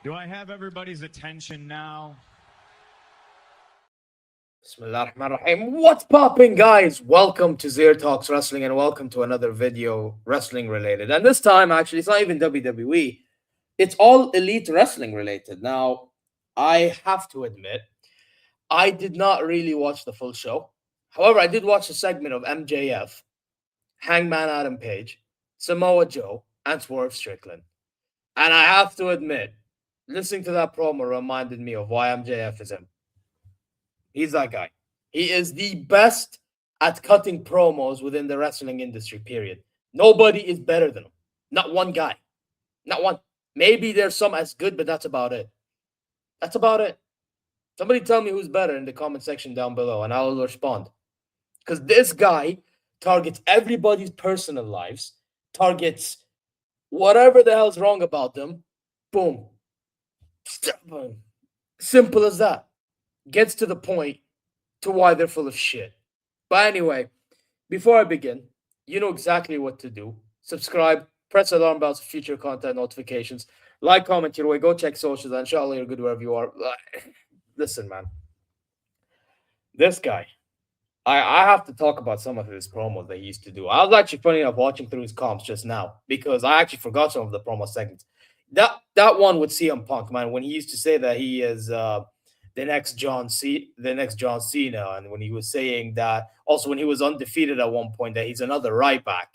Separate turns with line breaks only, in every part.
Do I have everybody's attention now?
Bismillahirrahmanirrahim. What's popping, guys? Welcome to ZeerTalks Wrestling and welcome to another video wrestling related. And this time, actually, it's not even WWE. It's all Elite Wrestling related. Now, I have to admit, I did not really watch the full show. However, I did watch a segment of MJF, Hangman Adam Page, Samoa Joe, and Swerve Strickland. And I have to admit, listening to that promo reminded me of why MJF is him. He's that guy. He is the best at cutting promos within the wrestling industry, period. Nobody is better than him. Not one guy. Not one. Maybe there's some as good, but that's about it. That's about it. Somebody tell me who's better in the comment section down below, and I'll respond. Because this guy targets everybody's personal lives, targets whatever the hell's wrong about them. Boom. Simple as that. Gets to the point to why they're full of shit. But anyway, before I begin, you know exactly what to do. Subscribe, press alarm bells for future content notifications, like, comment your way, go check socials, and inshallah you're good wherever you are. Listen, man. This guy, I have to talk about some of his promos that he used to do. I was actually funny enough watching through his comps just now because I actually forgot some of the promo segments. That one with CM Punk, man, when he used to say that he is the next John Cena, and when he was saying that also when he was undefeated at one point that he's another Ryback.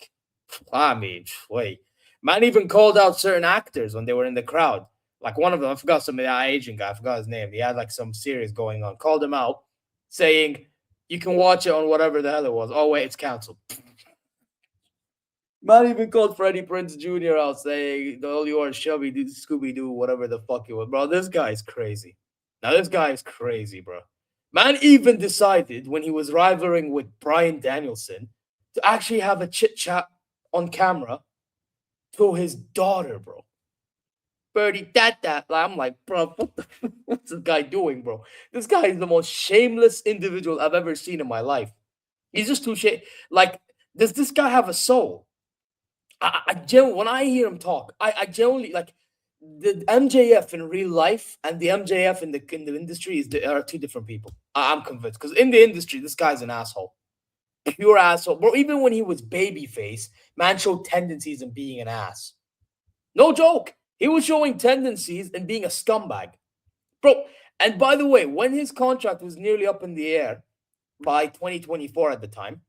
I mean, wait, man even called out certain actors when they were in the crowd. Like one of them, I forgot some of that Asian guy, I forgot his name. He had like some series going on. Called him out, saying you can watch it on whatever the hell it was. Oh wait, it's canceled. Man even called Freddie Prinze Jr. out saying, all you are Shelby, Scooby-Doo, whatever the fuck it was. Bro, this guy is crazy. Now, this guy is crazy, bro. Man even decided when he was rivaling with Bryan Danielson to actually have a chit-chat on camera to his daughter, bro. Birdie, that. I'm like, bro, what's this guy doing, bro? This guy is the most shameless individual I've ever seen in my life. He's just too Like, does this guy have a soul? When I hear him talk, I genuinely like the MJF in real life and the MJF in the industry are two different people. I'm convinced because in the industry, this guy's an asshole, pure asshole. Bro, even when he was babyface, man showed tendencies in being an ass. No joke, he was showing tendencies in being a scumbag, bro. And by the way, when his contract was nearly up in the air by 2024 at the time.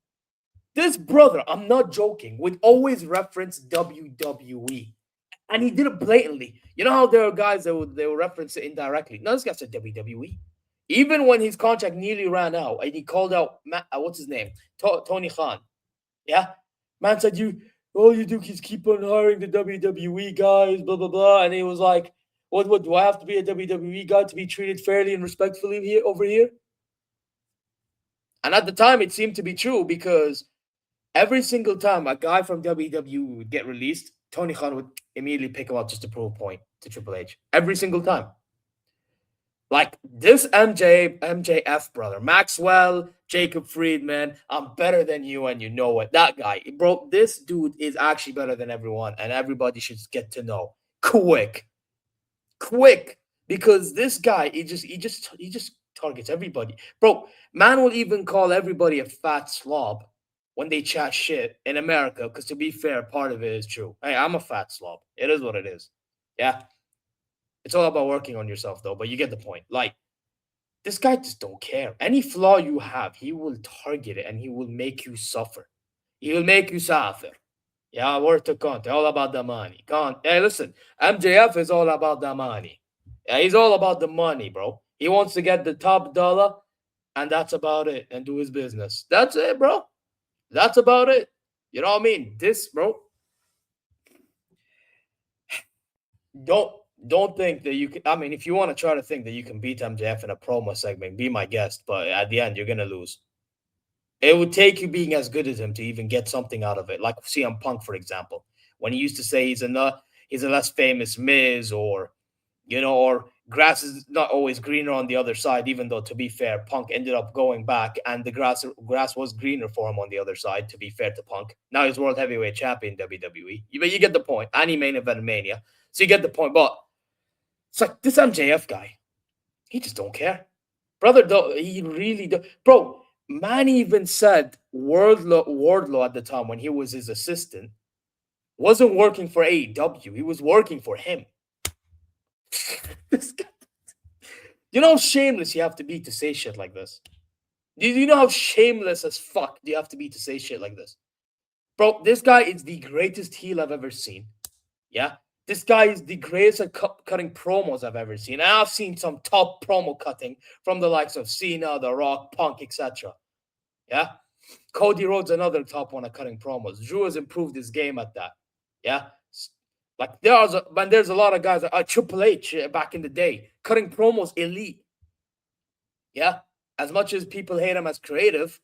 This brother, I'm not joking, would always reference WWE. And he did it blatantly. You know how there are guys that would reference it indirectly? No, this guy said WWE. Even when his contract nearly ran out and he called out, what's his name? Tony Khan. Yeah? Man said, all you do is keep on hiring the WWE guys, blah, blah, blah. And he was like, what do I have to be a WWE guy to be treated fairly and respectfully here over here? And at the time, it seemed to be true because every single time a guy from WWE would get released, Tony Khan would immediately pick him up just to prove a point to Triple H. Every single time. Like this MJF brother, Maxwell, Jacob Friedman, I'm better than you and you know it. That guy, bro, this dude is actually better than everyone and everybody should get to know. Quick. Because this guy, he just targets everybody. Bro, man will even call everybody a fat slob when they chat shit in America, because to be fair, part of it is true. Hey, I'm a fat slob. It is what it is. Yeah. It's all about working on yourself, though, but you get the point. Like, this guy just don't care. Any flaw you have, he will target it and he will make you suffer. He will make you suffer. Yeah, word to count. All about the money. Hey, listen, MJF is all about the money. Yeah, he's all about the money, bro. He wants to get the top dollar, and that's about it, and do his business. That's it, bro. That's about it. You know what I mean? This, bro. Don't think that you can. I mean, if you want to try to think that you can beat MJF in a promo segment, be my guest. But at the end, you're gonna lose. It would take you being as good as him to even get something out of it. Like CM Punk, for example, when he used to say he's a less famous Miz, or grass is not always greener on the other side, even though, to be fair, Punk ended up going back and the grass was greener for him on the other side, to be fair to Punk. Now he's World Heavyweight Champion WWE. But you get the point. And he main event Mania. So you get the point. But It's like this MJF guy. He just don't care. Brother, though, he really do. Bro, man even said Wardlow at the time when he was his assistant wasn't working for AEW. He was working for him. This guy. You know how shameless you have to be to say shit like this? Do you know how shameless as fuck do you have to be to say shit like this? Bro, this guy is the greatest heel I've ever seen. Yeah? This guy is the greatest at cutting promos I've ever seen. And I've seen some top promo cutting from the likes of Cena, The Rock, Punk, etc. Yeah? Cody Rhodes, another top one at cutting promos. Drew has improved his game at that. Yeah? Like, there's a lot of guys like Triple H back in the day, cutting promos elite. Yeah? As much as people hate him as creative,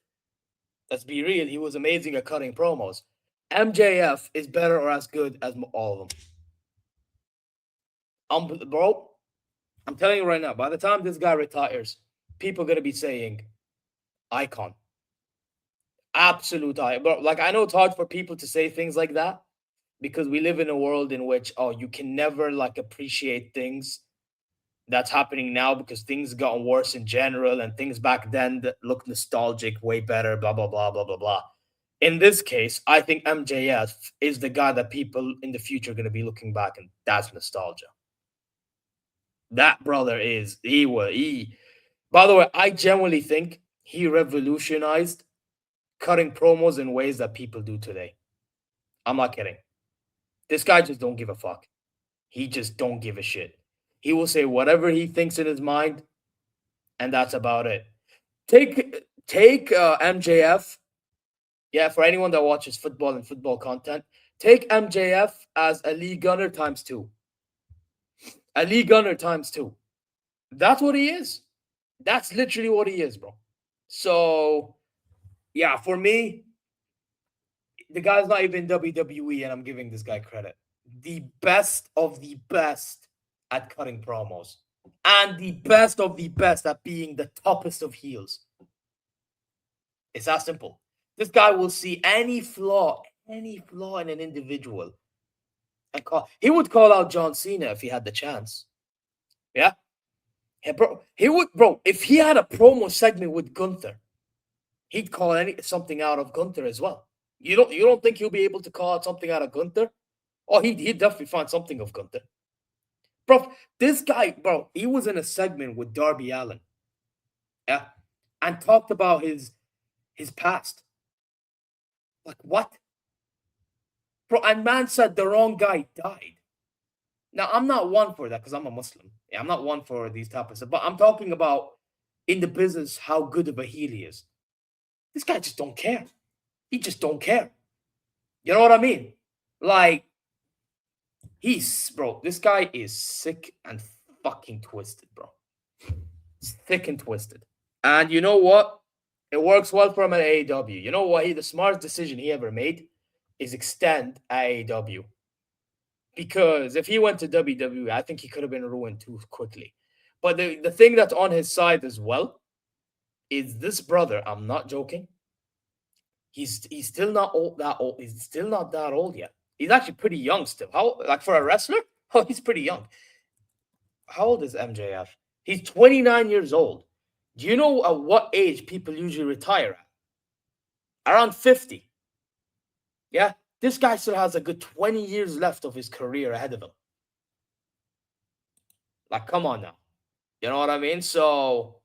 let's be real, he was amazing at cutting promos. MJF is better or as good as all of them. Bro, I'm telling you right now, by the time this guy retires, people are going to be saying, icon. Absolute icon. Bro, like, I know it's hard for people to say things like that because we live in a world in which, you can never, like, appreciate things that's happening now because things gotten worse in general and things back then that look nostalgic, way better, blah, blah, blah, blah, blah, blah. In this case, I think MJF is the guy that people in the future are going to be looking back and that's nostalgia. That brother is, by the way, I genuinely think he revolutionized cutting promos in ways that people do today. I'm not kidding. This guy just don't give a fuck. He just don't give a shit. He will say whatever he thinks in his mind, and that's about it. Take MJF. Yeah, for anyone that watches football and football content, take MJF as a Lee Gunner times 2. A Lee Gunner times 2. That's what he is. That's literally what he is, bro. So, yeah, for me, the guy's not even WWE, and I'm giving this guy credit. The best of the best at cutting promos. And the best of the best at being the toppest of heels. It's that simple. This guy will see any flaw in an individual. And he would call out John Cena if he had the chance. Yeah? Yeah, bro. He would, bro, if he had a promo segment with Gunther, he'd call something out of Gunther as well. You don't think he'll be able to call out something out of Gunther? Oh, he'd definitely find something of Gunther. Bro, this guy, bro, he was in a segment with Darby Allin. Yeah. And talked about his past. Like, what? Bro, and man said the wrong guy died. Now, I'm not one for that because I'm a Muslim. Yeah, I'm not one for these type of stuff. But I'm talking about in the business how good of a heel he is. This guy just don't care. He just don't care. You know what I mean? Like, bro, this guy is sick and fucking twisted, bro. Thick and twisted. And you know what? It works well for him at AEW. You know what? The smartest decision he ever made is extend AEW. Because if he went to WWE, I think he could have been ruined too quickly. But the thing that's on his side as well is this brother, I'm not joking, he's still not that old. He's still not that old yet. He's actually pretty young still. How, like, for a wrestler? Oh, he's pretty young. How old is MJF? He's 29 years old. Do you know at what age people usually retire at? Around 50. Yeah? This guy still has a good 20 years left of his career ahead of him. Like, come on now. You know what I mean? So,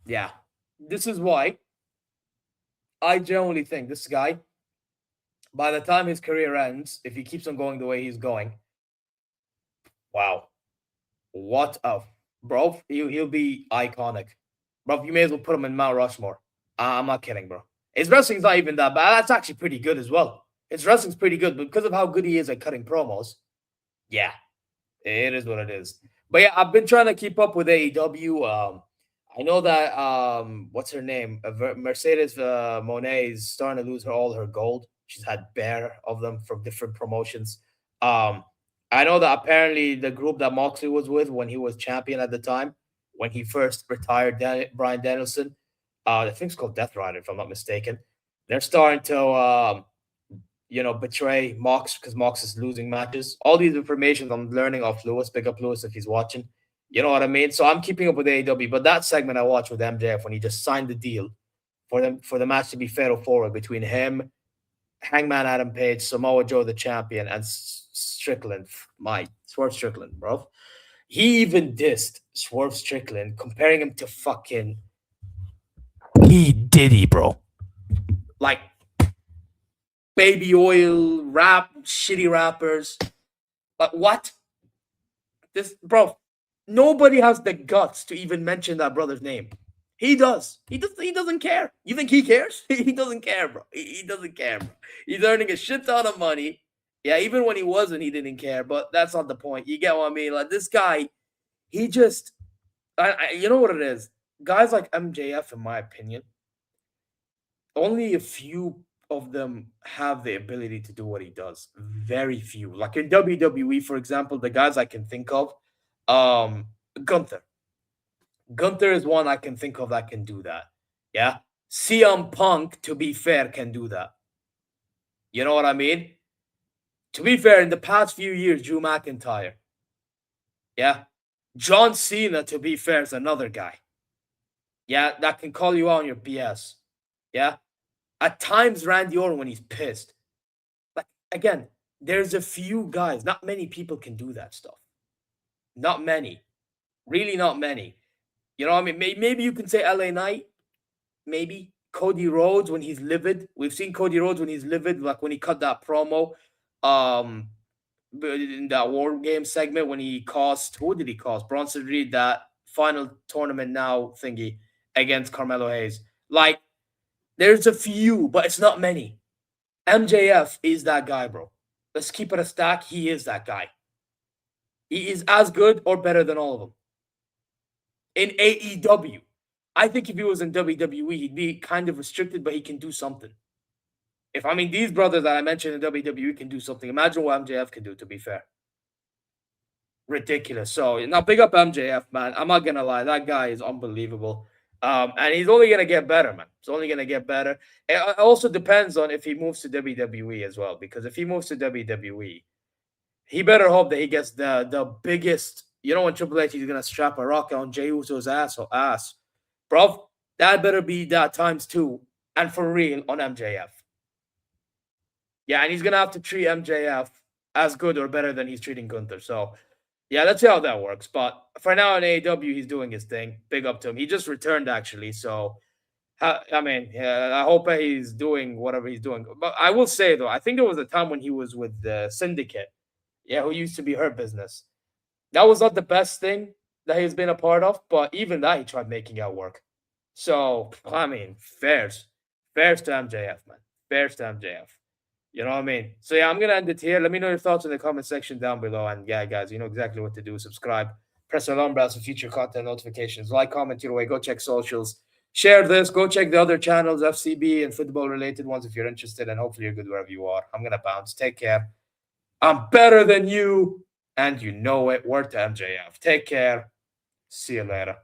yeah. This is why I genuinely think this guy, by the time his career ends, if he keeps on going the way he's going, wow. What a... Bro, he'll be iconic. Bro, you may as well put him in Mount Rushmore. I'm not kidding, bro. His wrestling's not even that bad. That's actually pretty good as well. His wrestling's pretty good, but because of how good he is at cutting promos, yeah, it is what it is. But yeah, I've been trying to keep up with AEW. I know that what's her name? Mercedes Monet is starting to lose all her gold. She's had bare of them from different promotions. I know that apparently the group that Moxley was with when he was champion at the time, when he first retired, Bryan Danielson, I think it's called Death Rider, if I'm not mistaken. They're starting to betray Mox because Mox is losing matches. All these information I'm learning off Lewis. Pick up Lewis if he's watching. You know what I mean? So I'm keeping up with AEW. But that segment I watched with MJF when he just signed the deal for the match to be fatal forward between him, Hangman Adam Page, Samoa Joe the champion, and Strickland. Swerve Strickland, bro. He even dissed Swerve Strickland, comparing him to fucking P. Diddy, bro. Like baby oil, shitty rappers. But what? This, bro, nobody has the guts to even mention that brother's name. He does. He doesn't care. You think he cares? He doesn't care, bro. He doesn't care, bro. He's earning a shit ton of money. Yeah, even when he wasn't, he didn't care. But that's not the point. You get what I mean? Like, this guy, he just, you know what it is? Guys like MJF, in my opinion, only a few of them have the ability to do what he does. Very few. Like in WWE, for example, the guys I can think of, Gunther. Gunther is one I can think of that can do that. Yeah. CM Punk, to be fair, can do that. You know what I mean? To be fair, in the past few years, Drew McIntyre. Yeah. John Cena, to be fair, is another guy. Yeah, that can call you out on your BS. Yeah. At times, Randy Orton when he's pissed. Like, again, there's a few guys. Not many people can do that stuff. Not many. Really not many. You know what I mean? Maybe you can say LA Knight. Maybe. Cody Rhodes when he's livid. We've seen Cody Rhodes when he's livid, like when he cut that promo in that War Game segment when he cost, who did he cost? Bronson Reed, that final tournament now thingy against Carmelo Hayes. Like, there's a few, but it's not many. MJF is that guy, bro. Let's keep it a stack. He is that guy. He is as good or better than all of them. In AEW. I think if he was in WWE, he'd be kind of restricted, but he can do something. These brothers that I mentioned in WWE can do something. Imagine what MJF can do, to be fair. Ridiculous. So, now big up MJF, man. I'm not going to lie. That guy is unbelievable. And he's only going to get better, man. He's only going to get better. It also depends on if he moves to WWE as well. Because if he moves to WWE, he better hope that he gets the biggest. You know when Triple H is going to strap a rocket on Jey Uso's ass. Bro, that better be that times 2. And for real on MJF. Yeah, and he's going to have to treat MJF as good or better than he's treating Gunther. So, yeah, let's see how that works. But for now in AEW, he's doing his thing. Big up to him. He just returned, actually. So, I hope he's doing whatever he's doing. But I will say, though, I think there was a time when he was with the Syndicate. Yeah, who used to be Hurt Business. That was not the best thing that he's been a part of, but even that he tried making out work. So, fairs to MJF, man. Fairs to MJF. You know what I mean? So, yeah, I'm going to end it here. Let me know your thoughts in the comment section down below. And, yeah, guys, you know exactly what to do. Subscribe. Press the alarm bells for future content notifications. Like, comment your way. Go check socials. Share this. Go check the other channels, FCB and football-related ones if you're interested. And hopefully you're good wherever you are. I'm going to bounce. Take care. I'm better than you. And you know it. Word to MJF. Take care. See you later.